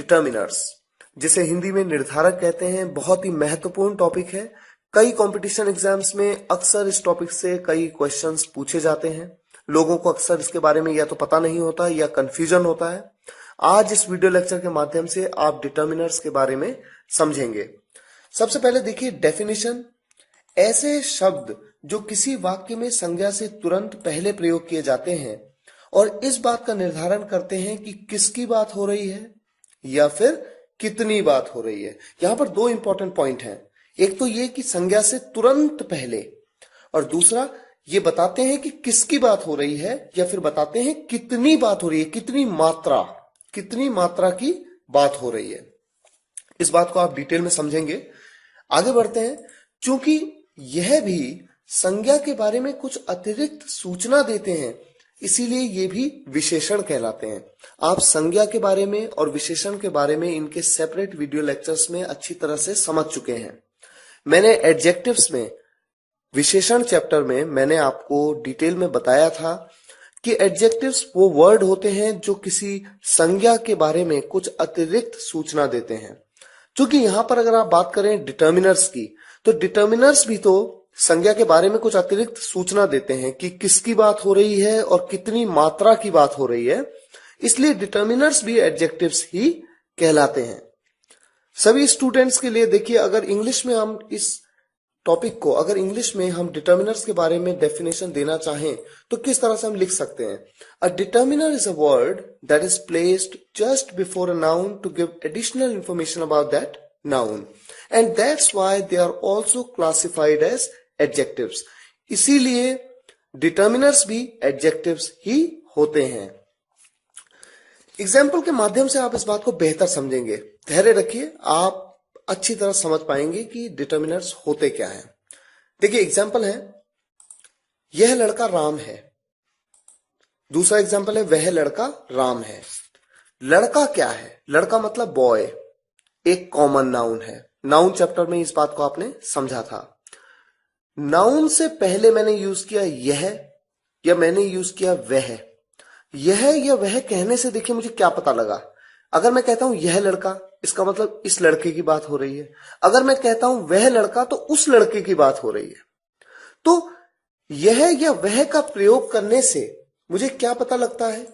Determiners, जिसे हिंदी में निर्धारक कहते हैं, बहुत ही महत्वपूर्ण टॉपिक है। कई कंपटीशन एग्जाम्स में अक्सर इस टॉपिक से कई क्वेश्चंस पूछे जाते हैं। लोगों को अक्सर इसके बारे में या तो पता नहीं होता या कंफ्यूजन होता है। आज इस वीडियो लेक्चर के माध्यम से आप डिटर्मिनर्स के बारे में समझेंगे। सबसे पहले देखिए डेफिनेशन। ऐसे शब्द जो किसी वाक्य में संज्ञा से तुरंत पहले प्रयोग किए जाते हैं और इस बात का निर्धारण करते हैं कि किसकी बात हो रही है या फिर कितनी बात हो रही है। यहां पर दो इंपॉर्टेंट पॉइंट हैं। एक तो ये कि संज्ञा से तुरंत पहले, और दूसरा ये बताते हैं कि किसकी बात हो रही है या फिर बताते हैं कितनी बात हो रही है, कितनी मात्रा की बात हो रही है। इस बात को आप डिटेल में समझेंगे। आगे बढ़ते हैं। चूंकि यह भी संज्ञा के बारे में कुछ अतिरिक्त सूचना देते हैं, इसीलिए ये भी विशेषण कहलाते हैं। आप संज्ञा के बारे में और विशेषण के बारे में इनके सेपरेट वीडियो लेक्चर्स में अच्छी तरह से समझ चुके हैं। मैंने एडजेक्टिव्स में, विशेषण चैप्टर में मैंने आपको डिटेल में बताया था कि एडजेक्टिव्स वो वर्ड होते हैं जो किसी संज्ञा के बारे में कुछ अतिरिक्त सूचना देते हैं। क्योंकि यहां पर अगर आप बात करें डिटर्मिनर्स की, तो डिटर्मिनर्स भी तो संज्ञा के बारे में कुछ अतिरिक्त सूचना देते हैं कि किसकी बात हो रही है और कितनी मात्रा की बात हो रही है। इसलिए डिटर्मिनर्स भी एडजेक्टिव्स ही कहलाते हैं। सभी स्टूडेंट्स के लिए देखिए, अगर इंग्लिश में हम इस टॉपिक को, अगर इंग्लिश में हम डिटर्मिनर्स के बारे में डेफिनेशन देना चाहें तो किस तरह से हम लिख सकते हैं। A determiner is a word that is placed just before a noun to give additional information about that noun, and that's why they are also classified as adjectives. इसीलिए डिटर्मिनर्स भी एडजेक्टिव्स ही होते हैं। एग्जाम्पल के माध्यम से आप इस बात को बेहतर समझेंगे। धैर्य रखिए, आप अच्छी तरह समझ पाएंगे कि डिटर्मिनर्स होते क्या हैं। देखिए एग्जाम्पल है, यह लड़का राम है। दूसरा एग्जाम्पल है, वह लड़का राम है। लड़का क्या है? लड़का मतलब बॉय, एक कॉमन नाउन है। नाउन चैप्टर में इस बात को आपने समझा था। नाउन से पहले मैंने यूज किया यह, या मैंने यूज किया वह। यह या वह कहने से देखिए मुझे क्या पता लगा। अगर मैं कहता हूं यह लड़का, इसका मतलब इस लड़के की बात हो रही है। अगर मैं कहता हूं वह लड़का, तो उस लड़के की बात हो रही है। तो यह या वह का प्रयोग करने से मुझे क्या पता लगता है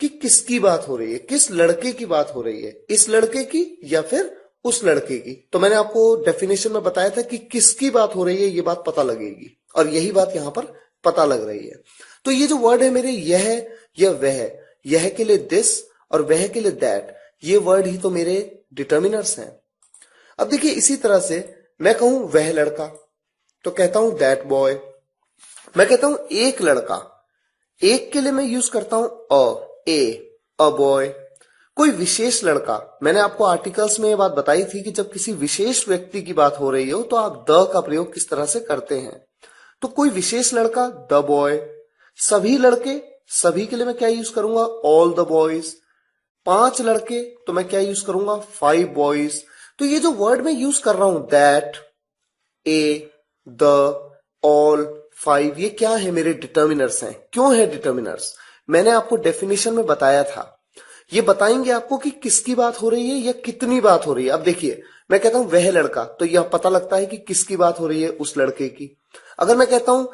कि किसकी बात हो रही है, किस लड़के की बात हो रही है, इस लड़के की या फिर उस लड़के की। तो मैंने आपको डेफिनेशन में बताया था कि किसकी बात हो रही है ये बात पता लगेगी, और यही बात यहां पर पता लग रही है। तो ये जो वर्ड है मेरे, यह या वह, यह के लिए दिस और वह के लिए दैट, ये वर्ड ही तो मेरे डिटर्मिनर्स हैं। अब देखिए इसी तरह से मैं कहूं वह लड़का, तो कहता हूं दैट बॉय। मैं कहता हूं एक लड़का, एक के लिए मैं यूज करता हूं अ बॉय। कोई विशेष लड़का, मैंने आपको आर्टिकल्स में ये बात बताई थी कि जब किसी विशेष व्यक्ति की बात हो रही हो तो आप द का प्रयोग किस तरह से करते हैं। तो कोई विशेष लड़का, द बॉय। सभी लड़के, सभी के लिए मैं क्या यूज करूंगा? All the boys. 5 लड़के, तो मैं क्या यूज करूंगा? 5 बॉयज। तो ये जो वर्ड मैं यूज कर रहा हूं, दैट, द, ऑल, 5, ये क्या है? मेरे डिटर्मिनर्स हैं। क्यों है डिटर्मिनर्स? मैंने आपको डेफिनेशन में बताया था। ये बताएंगे आपको कि किसकी बात हो रही है या कितनी बात हो रही है। अब देखिए, मैं कहता हूं वह लड़का, तो यह पता लगता है कि किसकी बात हो रही है, उस लड़के की। अगर मैं कहता हूं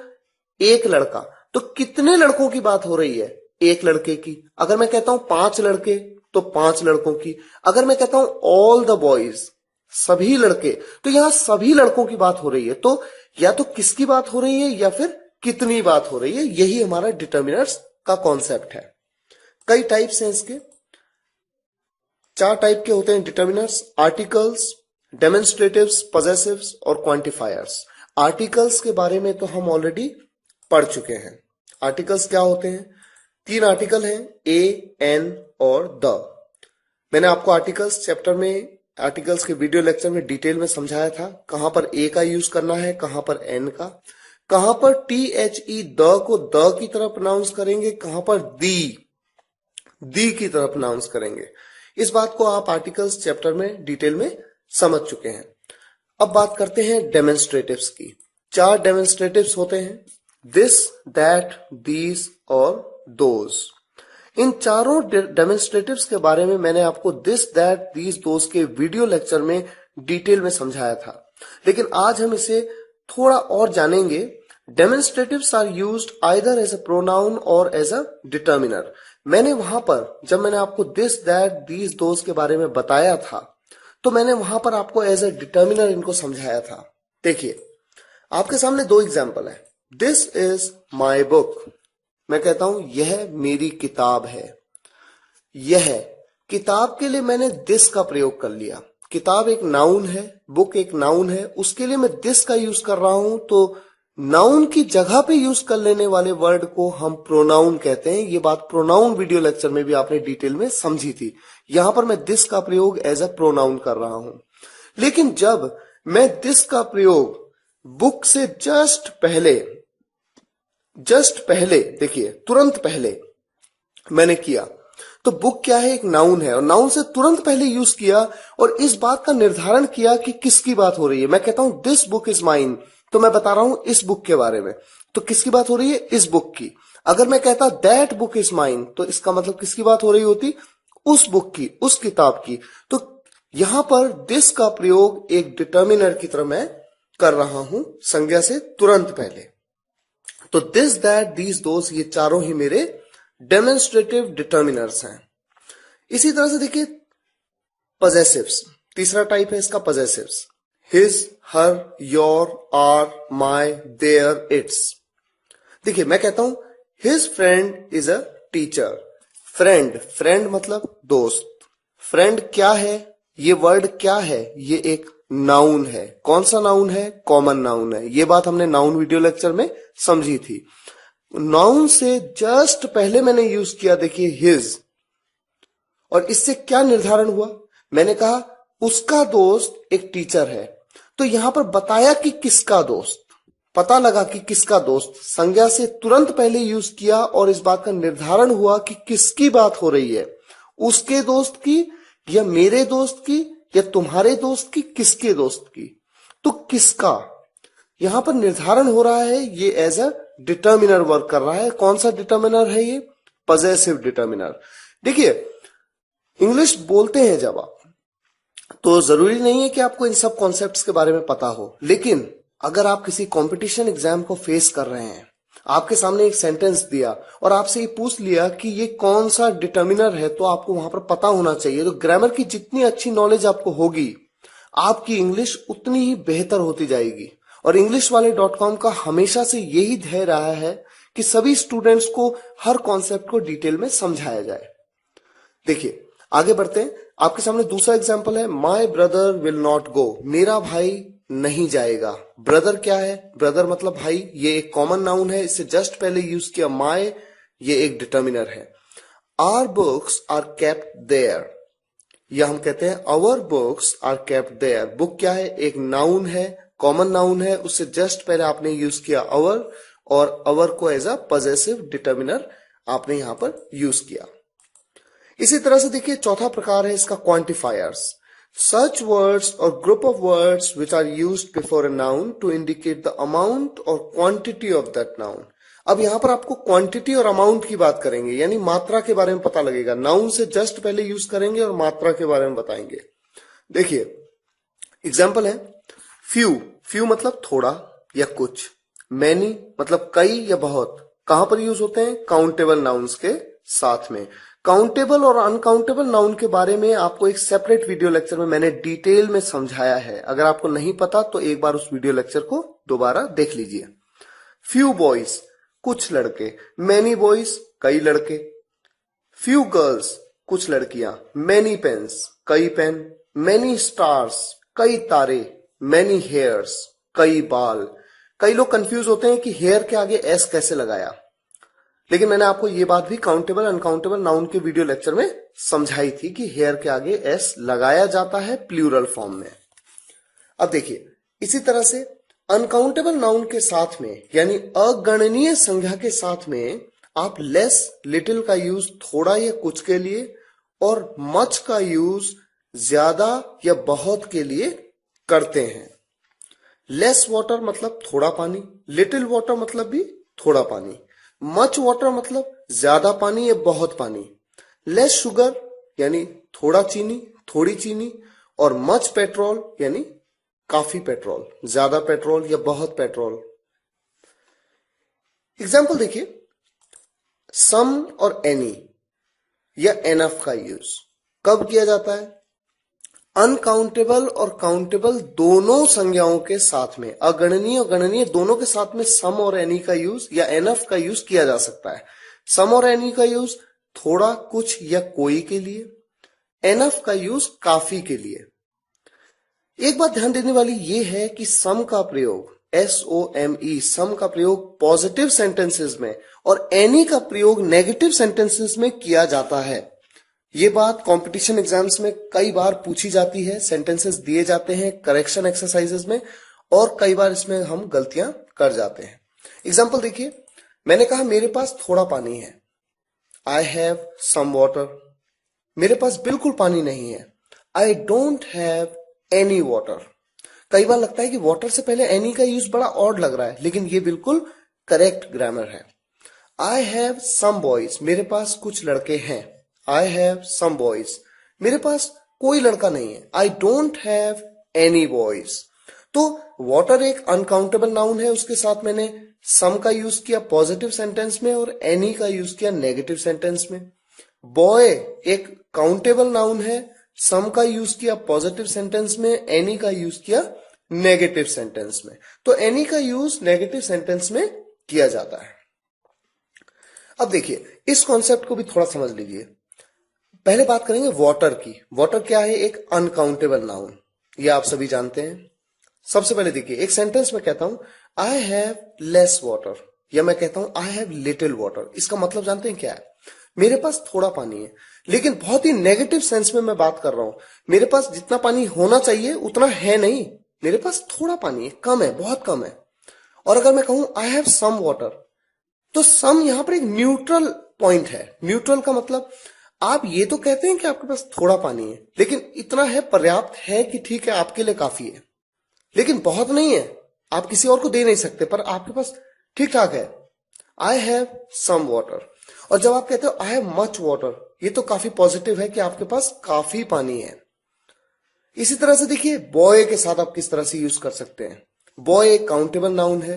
एक लड़का, तो कितने लड़कों की बात हो रही है? एक लड़के की। अगर मैं कहता हूं 5 लड़के, तो 5 लड़कों की। अगर मैं कहता हूं ऑल द बॉयज, सभी लड़के, तो यहां सभी लड़कों की बात हो रही है। तो या तो किसकी बात हो रही है या फिर कितनी बात हो रही है। यही हमारा डिटर्मिनर्स का कॉन्सेप्ट है। कई टाइप्स हैं इसके, 4 टाइप के होते हैं डिटर्मिनर्स: आर्टिकल्स, डेमोन्स्ट्रेटिव्स, पजेसिव्स और क्वांटिफायर्स। आर्टिकल्स के बारे में तो हम ऑलरेडी पढ़ चुके हैं। आर्टिकल्स क्या होते हैं? 3 आर्टिकल हैं, ए, एन और द। मैंने आपको आर्टिकल्स चैप्टर में, आर्टिकल्स के वीडियो लेक्चर में डिटेल में समझाया था कहां पर ए का यूज करना है, कहां पर एन का, कहां पर THE द को द की तरह प्रोनाउंस करेंगे, कहां पर दी की तरह प्रोनाउंस करेंगे। इस बात को आप आर्टिकल्स चैप्टर में डिटेल में समझ चुके हैं। अब बात करते हैं डेमोन्स्ट्रेटिव्स की। 4 डेमोन्स्ट्रेटिव्स होते हैं: दिस, दैट, दीज और दोज। इन चारों डेमोन्स्ट्रेटिव्स के बारे में मैंने आपको दिस दैट दीज दोस के वीडियो लेक्चर में डिटेल में समझाया था, लेकिन आज हम इसे थोड़ा और जानेंगे। Demonstratives are used either as a pronoun or as a determiner. मैंने वहां पर जब मैंने आपको दिस दैट दीज दोस के बारे में बताया था तो मैंने वहां पर आपको एज अ डिटर्मिनर इनको समझाया था। देखिए आपके सामने दो एग्जाम्पल है। दिस इज माई बुक, मैं कहता हूं यह मेरी किताब है। यह किताब के लिए मैंने दिस का प्रयोग कर लिया। किताब एक नाउन है, बुक एक नाउन है, उसके लिए मैं दिस का यूज कर रहा हूं, तो नाउन की जगह पे यूज कर लेने वाले वर्ड को हम प्रोनाउन कहते हैं। ये बात प्रोनाउन वीडियो लेक्चर में भी आपने डिटेल में समझी थी। यहां पर मैं दिस का प्रयोग एज अ प्रोनाउन कर रहा हूं। लेकिन जब मैं दिस का प्रयोग बुक से जस्ट पहले देखिए तुरंत पहले मैंने किया, तो बुक क्या है, एक नाउन है, और नाउन से तुरंत पहले यूज किया और इस बात का निर्धारण किया कि किसकी बात हो रही है। मैं कहता हूं दिस बुक इज माइन, तो मैं बता रहा हूं इस बुक के बारे में, तो किसकी बात हो रही है, इस बुक की। अगर मैं कहता दैट बुक इज माइन, तो इसका मतलब किसकी बात हो रही होती, उस बुक की, उस किताब की। तो यहां पर दिस का प्रयोग एक डिटर्मिनर की तरह मैं कर रहा हूं, संज्ञा से तुरंत पहले। तो दिस दैट दीज दोस ये चारों ही मेरे डेमोन्स्ट्रेटिव डिटर्मिनर्स हैं। इसी तरह से देखिए पजेसिव्स, तीसरा टाइप है इसका possessives. His, her, your, our, my, their, its. देखिए मैं कहता हूं his friend is a teacher. Friend मतलब दोस्त। फ्रेंड क्या है, ये वर्ड क्या है, ये एक नाउन है। कौन सा नाउन है, कॉमन नाउन है। ये बात हमने नाउन वीडियो लेक्चर में समझी थी। नाउन से जस्ट पहले मैंने यूज किया, देखिए हिज, और इससे क्या निर्धारण हुआ, मैंने कहा उसका दोस्त एक टीचर है। तो यहां पर बताया कि किसका दोस्त, पता लगा कि किसका दोस्त, संज्ञा से तुरंत पहले यूज किया और इस बात का निर्धारण हुआ कि किसकी बात हो रही है, उसके दोस्त की या मेरे दोस्त की या तुम्हारे दोस्त की, किसके दोस्त की। तो किसका यहां पर निर्धारण हो रहा है, ये एज अ डिटर्मिनर वर्क कर रहा है। कौन सा डिटर्मिनर है ये, पजेसिव डिटर्मिनर। देखिए इंग्लिश बोलते हैं जब आप, तो जरूरी नहीं है कि आपको इन सब कॉन्सेप्ट्स के बारे में पता हो, लेकिन अगर आप किसी कंपटीशन एग्जाम को फेस कर रहे हैं, आपके सामने एक सेंटेंस दिया और आपसे ये पूछ लिया कि ये कौन सा डिटर्मिनर है, तो आपको वहां पर पता होना चाहिए। तो ग्रामर की जितनी अच्छी नॉलेज आपको होगी, आपकी इंग्लिश उतनी ही बेहतर होती जाएगी। और इंग्लिश वाले .com का हमेशा से यही ध्येय रहा है कि सभी स्टूडेंट्स को हर कॉन्सेप्ट को डिटेल में समझाया जाए। देखिए आगे बढ़ते हैं। आपके सामने दूसरा एग्जांपल है, my brother will not go, मेरा भाई नहीं जाएगा। ब्रदर क्या है, ब्रदर मतलब भाई, ये एक कॉमन नाउन है, इससे जस्ट पहले यूज किया माय, ये एक डिटर्मिनर है। Our books are kept there, या हम कहते हैं our books are kept there. Book क्या है, एक नाउन है, कॉमन नाउन है, उससे जस्ट पहले आपने यूज किया आवर, और आवर को एज अ पजेसिव डिटर्मिनर आपने यहां पर यूज किया। इसी तरह से देखिए चौथा प्रकार है इसका, क्वांटिफायर्स। सच वर्ड्स और group of words which are used before a noun to indicate the amount और क्वांटिटी ऑफ दैट नाउन। अब यहां पर आपको क्वांटिटी और अमाउंट की बात करेंगे, यानी मात्रा के बारे में पता लगेगा। नाउन से जस्ट पहले यूज करेंगे और मात्रा के बारे में बताएंगे। देखिए एग्जाम्पल है, फ्यू मतलब थोड़ा या कुछ। मैनी मतलब कई या बहुत। कहां पर यूज होते हैं, काउंटेबल नाउन्स के साथ में। काउंटेबल और अनकाउंटेबल नाउन के बारे में आपको एक सेपरेट वीडियो लेक्चर में मैंने डिटेल में समझाया है। अगर आपको नहीं पता तो एक बार उस वीडियो लेक्चर को दोबारा देख लीजिए। फ्यू बॉयज कुछ लड़के, मैनी बॉयज कई लड़के। फ्यू गर्ल्स कुछ लड़कियां, मैनी पेन्स कई पेन। मैनी स्टार्स कई तारे, मैनी हेयर्स कई बाल। कई लोग कंफ्यूज होते हैं कि हेयर के आगे एस कैसे लगाया, लेकिन मैंने आपको ये बात भी काउंटेबल अनकाउंटेबल नाउन के वीडियो लेक्चर में समझाई थी कि हेयर के आगे एस लगाया जाता है प्लूरल फॉर्म में। अब देखिए इसी तरह से अनकाउंटेबल नाउन के साथ में, यानी अगणनीय संज्ञा के साथ में, आप लेस, लिटिल का यूज थोड़ा या कुछ के लिए, और मच का यूज ज्यादा या बहुत के लिए करते हैं। लेस वाटर मतलब थोड़ा पानी, लिटिल वाटर मतलब भी थोड़ा पानी। मच वाटर मतलब ज्यादा पानी या बहुत पानी। लेस शुगर यानी थोड़ा चीनी, थोड़ी चीनी। और मच पेट्रोल यानी काफी पेट्रोल, ज्यादा पेट्रोल या बहुत पेट्रोल। एग्जाम्पल देखिए, सम और एनी या एनफ का यूज कब किया जाता है? अनकाउंटेबल और काउंटेबल दोनों संज्ञाओं के साथ में, अगणनीय और गणनीय दोनों के साथ में सम और एनी का यूज या एनफ का यूज किया जा सकता है। सम और एनी का यूज थोड़ा, कुछ या कोई के लिए, एनफ का यूज काफी के लिए। एक बात ध्यान देने वाली यह है कि सम का प्रयोग SOME सम का प्रयोग पॉजिटिव सेंटेंसेस में और एनी का प्रयोग नेगेटिव सेंटेंसेस में किया जाता है। ये बात कंपटीशन एग्जाम्स में कई बार पूछी जाती है, सेंटेंसेस दिए जाते हैं करेक्शन एक्सरसाइजेस में, और कई बार इसमें हम गलतियां कर जाते हैं। एग्जाम्पल देखिए, मैंने कहा मेरे पास थोड़ा पानी है, आई हैव सम वाटर। मेरे पास बिल्कुल पानी नहीं है, I don't have any water. कई बार लगता है कि वाटर से पहले एनी का यूज बड़ा ऑड लग रहा है, लेकिन ये बिल्कुल करेक्ट ग्रामर है। आई हैव सम बॉयज, मेरे पास कुछ लड़के हैं। आई हैव सम बॉयज, मेरे पास कोई लड़का नहीं है। I don't have any boys. तो वाटर एक अनकाउंटेबल नाउन है, उसके साथ मैंने सम का यूज किया पॉजिटिव सेंटेंस में और एनी का यूज किया नेगेटिव सेंटेंस में। बॉय एक काउंटेबल नाउन है, सम का यूज किया पॉजिटिव सेंटेंस में, एनी का यूज किया नेगेटिव सेंटेंस में। तो एनी का यूज नेगेटिव सेंटेंस में किया जाता है। अब देखिए, इस कॉन्सेप्ट को भी थोड़ा समझ लीजिए। पहले बात करेंगे वाटर की। वाटर क्या है? एक अनकाउंटेबल नाउन, ये आप सभी जानते हैं। सबसे पहले देखिए, एक सेंटेंस में कहता हूं आई हैव लेस वाटर, या मैं कहता हूं आई हैव लिटिल वाटर। इसका मतलब जानते हैं क्या है? मेरे पास थोड़ा पानी है, लेकिन बहुत ही नेगेटिव सेंस में मैं बात कर रहा हूं। मेरे पास जितना पानी होना चाहिए उतना है नहीं, मेरे पास थोड़ा पानी है, कम है, बहुत कम है। और अगर मैं कहूं आई हैव सम वाटर, तो सम यहां पर एक न्यूट्रल पॉइंट है। न्यूट्रल का मतलब आप ये तो कहते हैं कि आपके पास थोड़ा पानी है, लेकिन इतना है, पर्याप्त है कि ठीक है आपके लिए काफी है, लेकिन बहुत नहीं है, आप किसी और को दे नहीं सकते, पर आपके पास ठीक ठाक है। I have some water. और जब आप कहते हो आई हैव मच वाटर, ये तो काफी पॉजिटिव है कि आपके पास काफी पानी है। इसी तरह से देखिए, बॉय के साथ आप किस तरह से यूज कर सकते हैं। बॉय एक काउंटेबल नाउन है,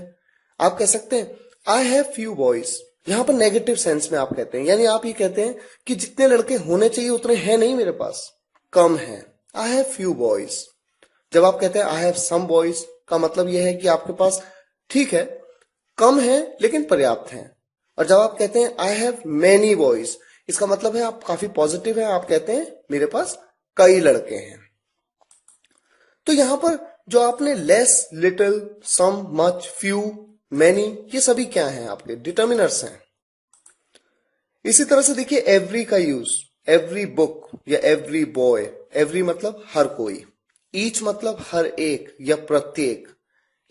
आप कह सकते हैं आई हैव फ्यू बॉयज। यहां पर नेगेटिव सेंस में आप कहते हैं, यानी आप ये कहते हैं कि जितने लड़के होने चाहिए उतने हैं नहीं मेरे पास, कम है। I have few boys. जब आप कहते हैं आई हैव सम बॉयज, का मतलब यह है कि आपके पास ठीक है, कम है लेकिन पर्याप्त है। और जब आप कहते हैं आई हैव मैनी बॉयज, इसका मतलब है आप काफी पॉजिटिव है, आप कहते हैं मेरे पास कई लड़के हैं। तो यहां पर जो आपने लेस, लिटिल, सम, मच, फ्यू, मैनी, ये सभी क्या हैं? आपके डिटर्मिनर्स हैं। इसी तरह से देखिए, एवरी का यूज, एवरी बुक या एवरी बॉय। एवरी मतलब हर कोई, ईच मतलब हर एक या प्रत्येक,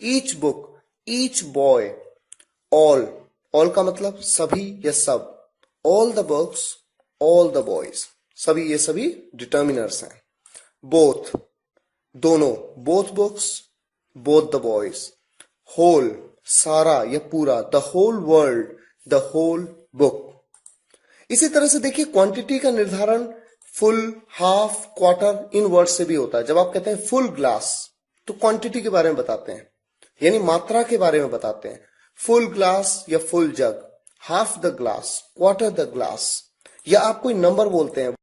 each book, each boy, all, all का मतलब सभी या सब, all the books, all the boys, सभी, ये सभी डिटर्मिनर्स हैं। बोथ दोनों, both books, both the boys. Whole सारा या पूरा, the whole world, the whole book. इसी तरह से देखिए, क्वांटिटी का निर्धारण फुल, हाफ, क्वार्टर, इन वर्ड से भी होता है। जब आप कहते हैं फुल ग्लास, तो क्वांटिटी के बारे में बताते हैं, यानी मात्रा के बारे में बताते हैं। फुल ग्लास या full jug, half the glass, quarter the glass. या आप कोई नंबर बोलते हैं,